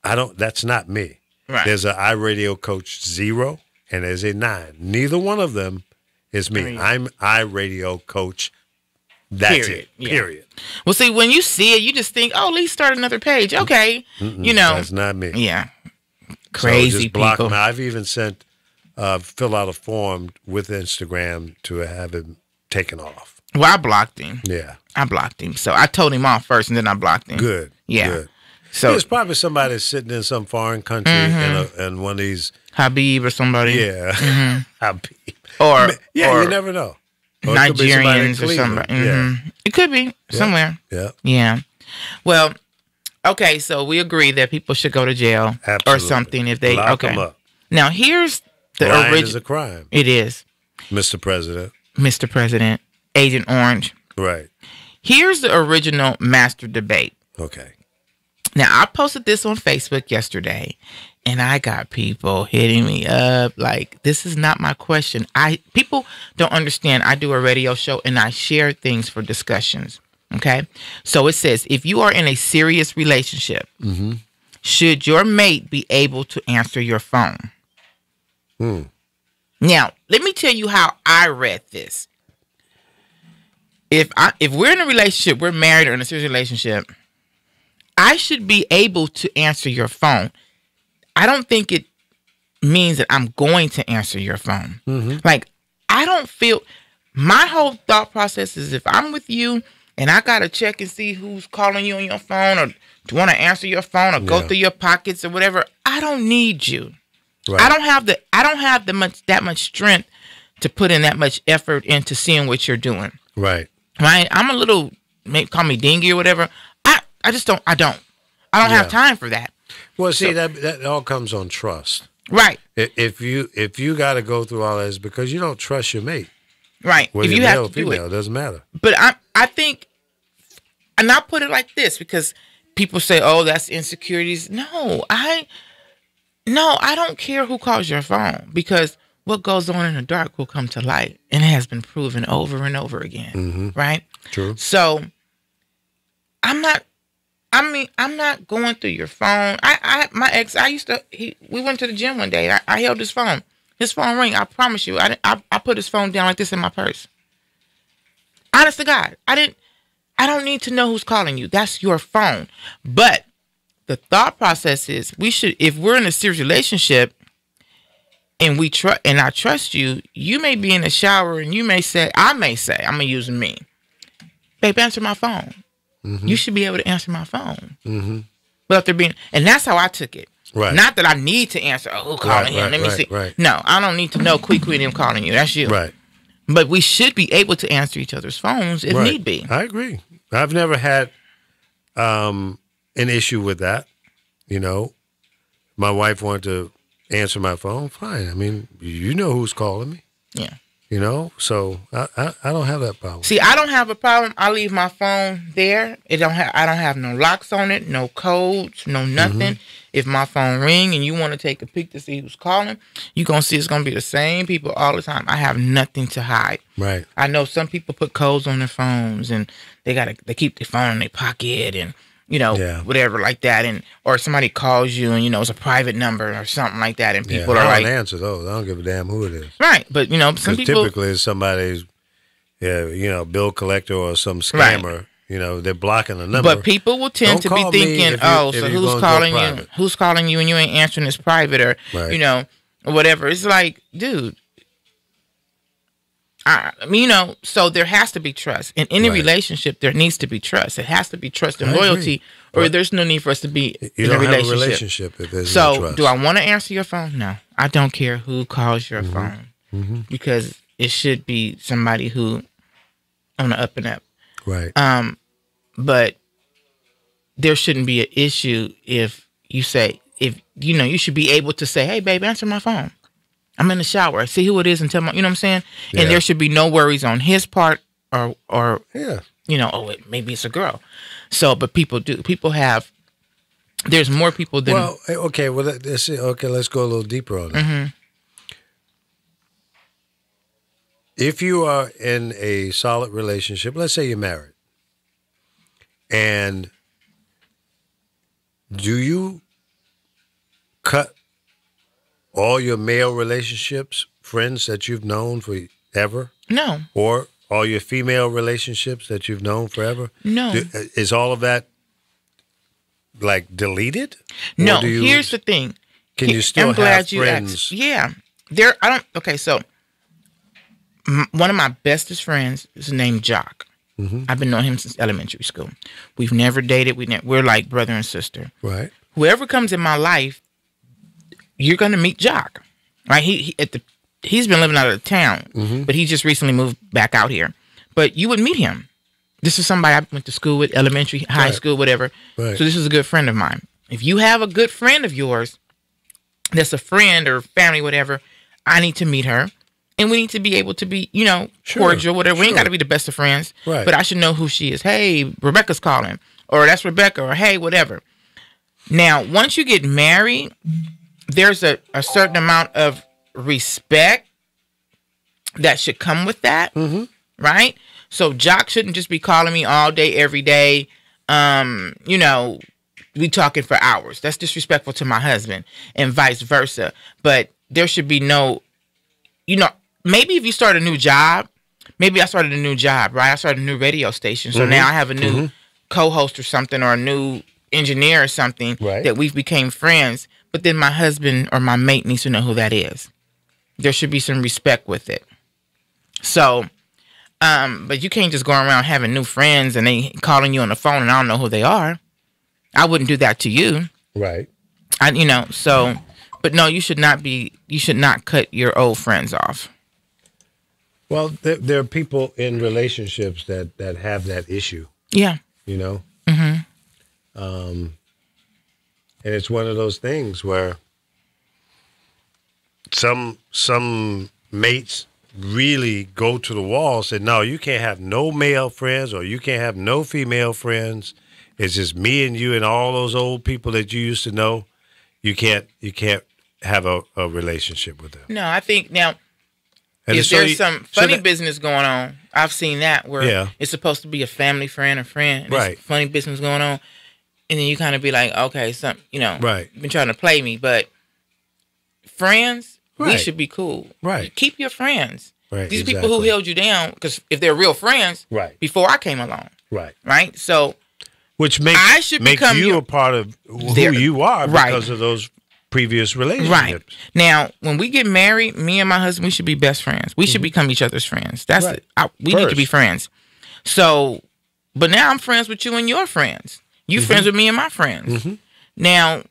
That's not me. Right. There's an iRadio Coach 0 and there's a 9. Neither one of them is me. I'm iRadio Coach. That's Period. it. Yeah. Period. Well, see, when you see it, you just think, oh, Lee started another page. Okay. That's not me. Yeah. Crazy so just block people. him. I've even sent fill out a form with Instagram to have him taken off. Well, I blocked him. Yeah. I blocked him. So I told him off first and then I blocked him. Good. Yeah. Good. So there's probably somebody sitting in some foreign country and one of these. Habib or somebody. Yeah. Habib. Or you never know. Or Nigerians or somebody. Yeah. It could be somewhere. Yeah. Yeah. Well, okay, so we agree that people should go to jail Absolutely. or something if they Lock them up. Now here's the Lying original. is a crime, It is, Mr. President. Mr. President, Agent Orange. Right. Here's the original master debate. Okay. Now I posted this on Facebook yesterday, and I got people hitting me up like, "This is not my question." People don't understand. I do a radio show and I share things for discussions. Okay, so it says, if you are in a serious relationship, should your mate be able to answer your phone? Now, let me tell you how I read this. If we're in a relationship, we're married or in a serious relationship, I should be able to answer your phone. I don't think it means that I'm going to answer your phone. Like, I don't feel, my whole thought process is if I'm with you and I got to check and see who's calling you on your phone or do you want to answer your phone or go through your pockets or whatever, I don't need you. Right. I don't have that much strength to put in that much effort into seeing what you're doing. Right. Right? I'm a little, call me dingy or whatever. I just don't. I don't have time for that. Well, see, that all comes on trust. Right. If you got to go through all this because you don't trust your mate. Right. Whether if you you're have male or to do female, it. it doesn't matter. But I think, and I'll put it like this because people say, "Oh, that's insecurities." No, I don't care who calls your phone because what goes on in the dark will come to light, and it has been proven over and over again. Right. True. So I'm not going through your phone. My ex, we went to the gym one day. I held his phone. His phone rang. I promise you, I put his phone down like this in my purse. Honest to God, I don't need to know who's calling you. That's your phone. But the thought process is if we're in a serious relationship and I trust you, you may be in the shower and I may say, I'm gonna use me. Babe, answer my phone. You should be able to answer my phone. Without there being, and that's how I took it. Right. Not that I need to answer. Oh, who calling him? Let me see. Right. No, I don't need to know. Quick, him calling you. That's you. Right. But we should be able to answer each other's phones if need be. I agree. I've never had an issue with that. My wife wanted to answer my phone. Fine. I mean, you know who's calling me. Yeah. You know, so I don't have that problem. See, I don't have a problem. I leave my phone there. I don't have no locks on it, no codes, no nothing. If my phone ring and you want to take a peek to see who's calling, you're going to see it's going to be the same people all the time. I have nothing to hide. Right. I know some people put codes on their phones and they keep their phone in their pocket and, whatever like that. And, or somebody calls you and, it's a private number or something like that. And people are like, I don't answer those. I don't give a damn who it is. Right. But, some people. Typically it's somebody's, bill collector or some scammer. Right. They're blocking the number. But people will tend to be thinking, so who's calling you? Who's calling you and you ain't answering this private or, or whatever. It's like, dude. So there has to be trust. In any relationship, there needs to be trust. It has to be trust and loyalty, or there's no need for us to be in a relationship. Have a relationship if there's no trust. Do I want to answer your phone? No. I don't care who calls your phone. Because it should be somebody who on the up and up. Right. But there shouldn't be an issue if you say, you should be able to say, hey, babe, answer my phone. I'm in the shower. See who it is and tell me, you know what I'm saying? Yeah. And there should be no worries on his part or maybe it's a girl. So, but people do. People have, there's more people than. Well, okay. Well, let's go a little deeper on that. If you are in a solid relationship, let's say you're married, and do you cut all your male relationships, friends that you've known forever? No. Or all your female relationships that you've known forever? No. Is all of that like deleted? No. Here's the thing. Can you still have friends? Yeah. So one of my bestest friends is named Jock. I've been knowing him since elementary school. We've never dated. We're like brother and sister. Right. Whoever comes in my life, you're going to meet Jock, right? He's been living out of town, but he just recently moved back out here. But you would meet him. This is somebody I went to school with, elementary, high school, whatever. Right. So this is a good friend of mine. If you have a good friend of yours that's a friend or family, whatever, I need to meet her. And we need to be able to be, cordial, whatever. We ain't got to be the best of friends. Right. But I should know who she is. Hey, Rebecca's calling. Or that's Rebecca. Or hey, whatever. Now, once you get married, there's a certain amount of respect that should come with that, right? So Jock shouldn't just be calling me all day, every day. We talking for hours. That's disrespectful to my husband and vice versa. But there should be no, maybe if you start a new job, maybe I started a new job, right? I started a new radio station. So now I have a new co-host or something or a new engineer or something that we've became friends. But then my husband or my mate needs to know who that is. There should be some respect with it. So, but you can't just go around having new friends and they calling you on the phone and I don't know who they are. I wouldn't do that to you. Right. But no, you should not cut your old friends off. Well, there are people in relationships that have that issue. Yeah. And it's one of those things where some mates really go to the wall and say, no, you can't have no male friends or you can't have no female friends. It's just me and you and all those old people that you used to know. You can't have a relationship with them. No, I think now, if there's some funny business going on, I've seen that where it's supposed to be a family friend or friend. And there's funny business going on. And then you kind of be like, okay, you've been trying to play me. But friends, we should be cool. Right. Keep your friends. Right. These people who held you down, because if they're real friends, before I came along. Right. Right? So, which makes you a part of who you are because of those previous relationships. Right. Now, when we get married, me and my husband, we should be best friends. We should become each other's friends. That's it. We need to be friends. So, but now I'm friends with you and your friends. You friends with me and my friends. Now,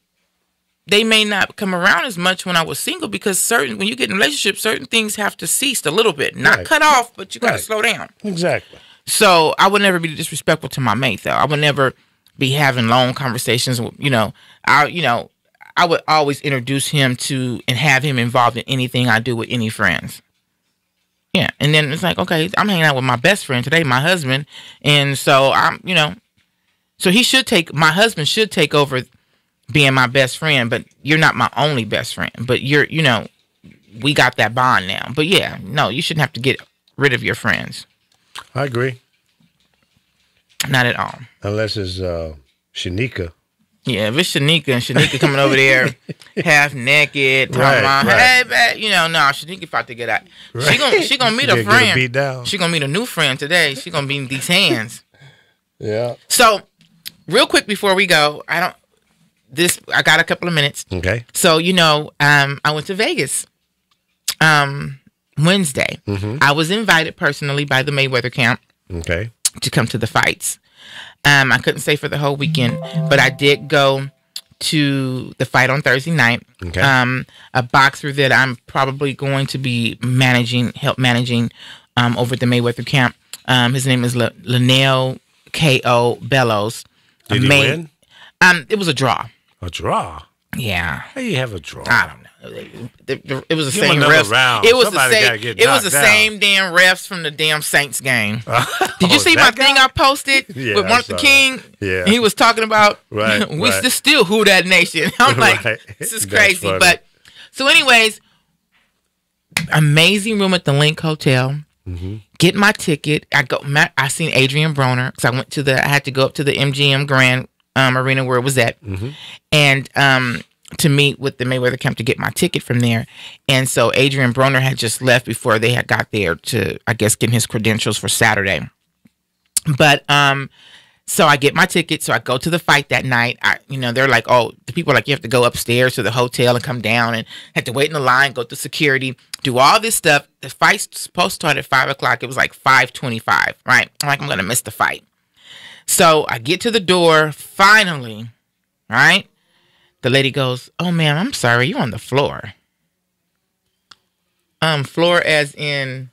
they may not come around as much when I was single because when you get in a relationship, certain things have to cease a little bit. Not cut off, but you got to slow down. Exactly. So I would never be disrespectful to my mate, though. I would never be having long conversations. I would always introduce him to and have him involved in anything I do with any friends. Yeah, and then it's like, okay, I'm hanging out with my best friend today, my husband, and so so my husband should take over being my best friend, but you're not my only best friend, but we got that bond now. But yeah, no, you shouldn't have to get rid of your friends. I agree. Not at all. Unless it's Shanika. Yeah, if it's Shanika coming over there half naked, talking about, hey, babe, no, Shanika about to get out. Right. She gonna meet a friend. Beat down. She gonna meet a new friend today. She gonna be in these hands. Yeah. So, real quick before we go, I got a couple of minutes. Okay. So I went to Vegas Wednesday. Mm-hmm. I was invited personally by the Mayweather camp. Okay. To come to the fights. I couldn't stay for the whole weekend, but I did go to the fight on Thursday night. Okay. A boxer that I'm probably going to be help managing over at the Mayweather camp. His name is Linnell K.O. Bellows. Did he win? It was a draw. A draw? Yeah. How do you have a draw? I don't know. It was the same refs. Round. It was Somebody the same. It was the same damn refs from the damn Saints game. Did you see my thing I posted with Martin Luther King? Yeah. He was talking about we still who that nation. I'm like, this is crazy. Funny. But so, anyways, amazing room at the Link Hotel. Mm-hmm. Get my ticket. I seen Adrian Broner because I had to go up to the MGM Grand Arena where it was at, and to meet with the Mayweather camp to get my ticket from there. And so Adrian Broner had just left before they had got there to, I guess, get his credentials for Saturday. But so I get my ticket. So I go to the fight that night. They're like, oh, the people are like, you have to go upstairs to the hotel and come down, and had to wait in the line, go through security, do all this stuff. The fight's supposed to start at 5:00. It was like 5:25, right? I'm like, I'm going to miss the fight. So I get to the door, finally, right? The lady goes, oh, ma'am, I'm sorry, you're on the floor. Floor as in?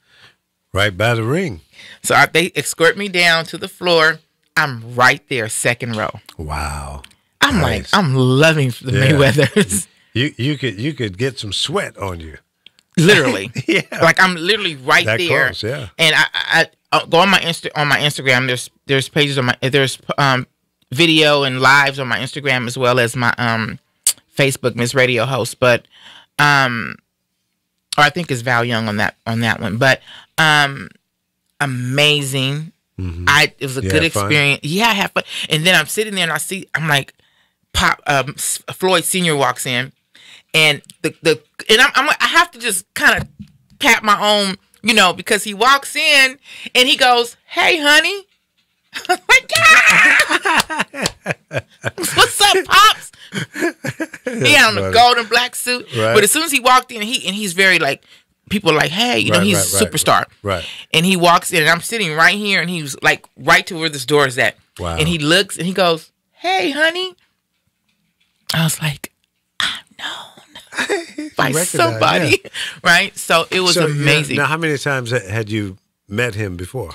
Right by the ring. So they escort me down to the floor. I'm right there, second row. Wow. I'm nice. Like, I'm loving the Mayweathers. You could get some sweat on you. Literally. Yeah. Like I'm literally right that there. Close, yeah. And I go on my Instagram. There's pages on there's video and lives on my Instagram as well as my Facebook Miss Radio host. But or I think it's Val Young on that one. But amazing. Mm-hmm. It was a good experience. Fun? Yeah, I had fun. And then I'm sitting there and I'm like, Floyd Sr. walks in, and I have to just kind of pat my own, because he walks in and he goes, "Hey, honey." I'm like, what's up, Pops? He had on a gold and black suit. Right. But as soon as he walked in, he's very like, people are like, hey, he's a superstar. Right. And he walks in, and I'm sitting right here, and he was like right to where this door is at. Wow. And he looks, and he goes, "Hey, honey." I was like, I'm known by somebody, right? So it was amazing. Now, how many times had you met him before?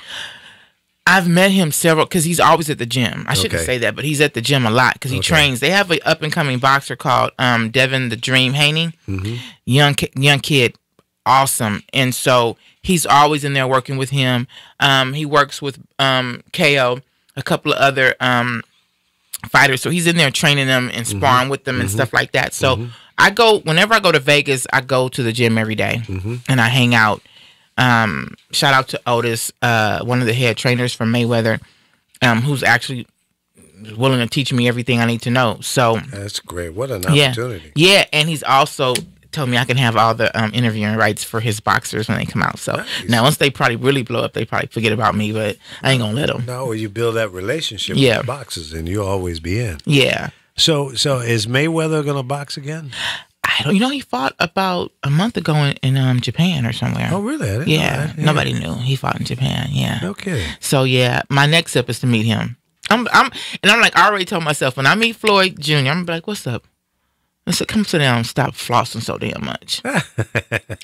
I've met him several, because he's always at the gym. I shouldn't say that, but he's at the gym a lot because he trains. They have an up-and-coming boxer called Devin the Dream Haney. Mm-hmm. Young kid, awesome. And so he's always in there working with him. He works with KO, a couple of other fighters. So he's in there training them and sparring with them and stuff like that. So whenever I go to Vegas, I go to the gym every day and I hang out. Shout out to Otis, one of the head trainers from Mayweather, who's actually willing to teach me everything I need to know. So that's great. What an opportunity. Yeah, and he's also told me I can have all the interviewing rights for his boxers when they come out. So now once they probably really blow up, they probably forget about me, but I ain't gonna let them. No, you build that relationship with the boxers and you'll always be in. Yeah. So is Mayweather gonna box again? I don't. He fought about a month ago in Japan or somewhere. Oh, really? I didn't know that. Yeah. Nobody knew he fought in Japan. Yeah. No kidding. So yeah, my next step is to meet him. I'm like, I already told myself when I meet Floyd Jr., I'm gonna be like, what's up? I said, come sit down and stop flossing so damn much.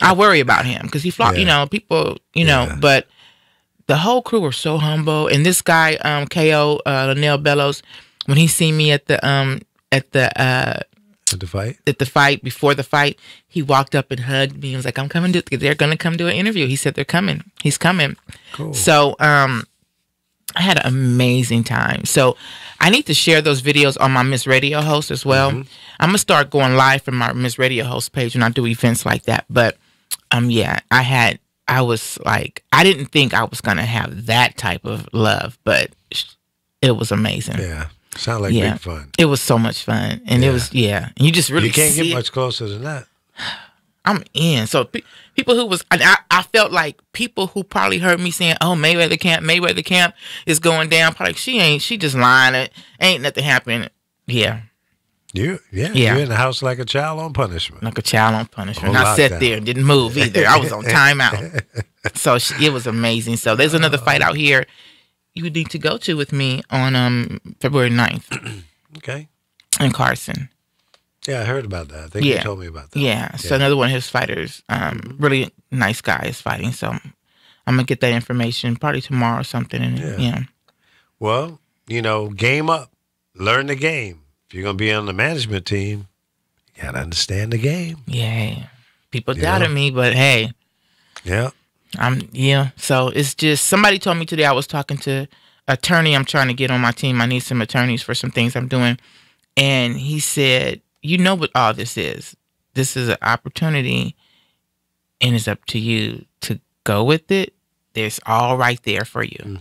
I worry about him because he floss. People, but the whole crew were so humble. And this guy, KO, Linnell Bellows, when he seen me at the At the fight? At the fight, before the fight, he walked up and hugged me. He was like, "I'm coming. They're going to come do an interview." He said they're coming. He's coming. Cool. So I had an amazing time. So I need to share those videos on my Miss Radio Host as well. I'm gonna start going live from my Miss Radio Host page when I do events like that. But yeah, I was like, I didn't think I was gonna have that type of love, but it was amazing. Yeah. Sound like big fun. It was so much fun. And it was, you just really You can't see get much closer than that. I'm in. So people who was, I felt like people who probably heard me saying, "Oh, Mayweather camp is going down." Probably like, she just lying. It ain't nothing happening. Yeah. You're in the house like a child on punishment. Like a child on punishment. On And I sat lockdown. there and didn't move either. I was on timeout. So it was amazing. So there's another fight out here you would need to go to with me on February 9th. Okay. In Carson. Yeah, I heard about that. I think you told me about that. Yeah. So another one of his fighters, really nice guy, is fighting. So I'm going to get that information probably tomorrow or something. And Well, game up. Learn the game. If you're going to be on the management team, you got to understand the game. Yeah. People doubted me, but hey. Yeah. So it's just, somebody told me today, I was talking to attorney I'm trying to get on my team. I need some attorneys for some things I'm doing. And he said, "You know what all this is. This is an opportunity, and it's up to you to go with it. There's all right there for you.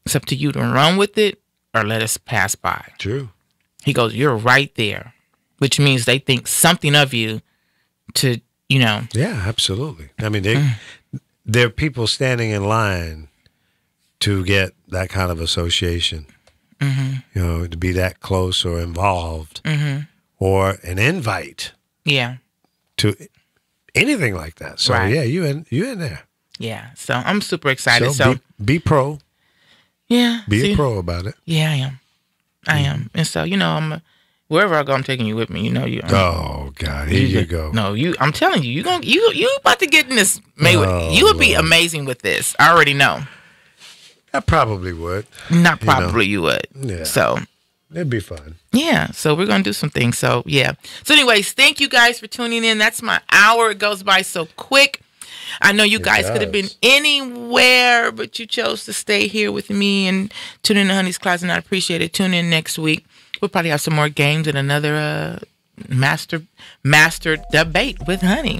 It's up to you to run with it or let us pass by." True. He goes, "You're right there," which means they think something of you to, Yeah, absolutely. I mean, there are people standing in line to get that kind of association, to be that close or involved, or an invite to anything like that. So, yeah, you in there. Yeah, so I'm super excited. So be pro. Yeah. Be a pro about it. Yeah, I am. And so, I'm wherever I go, I'm taking you with me. Oh God, here you go. No, I'm telling you, you about to get in this Mayweather. You would be amazing with this. I already know. I probably would. Not probably, you would. Yeah. So it'd be fun. Yeah. So we're gonna do some things. So yeah. So anyways, thank you guys for tuning in. That's my hour. It goes by so quick. I know you guys could have been anywhere, but you chose to stay here with me and tune in to Honey's Closet, and I appreciate it. Tune in next week. We'll probably have some more games and another master debate with Honey.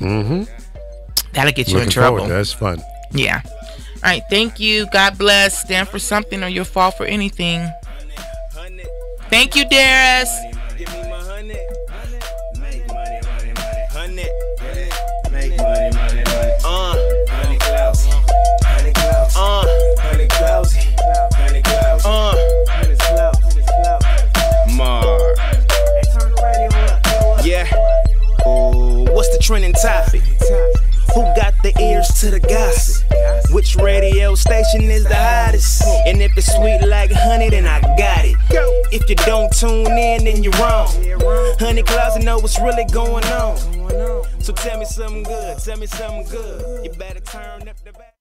That'll get you in trouble. That's fun. Yeah. All right. Thank you. God bless. Stand for something or you'll fall for anything. Thank you, Darius. Yeah. What's the trending topic? Who got the ears to the gossip? Which radio station is the hottest? And if it's sweet like honey, then I got it. If you don't tune in, then you're wrong. Honey Closet know what's really going on. So tell me something good. You better turn up the back.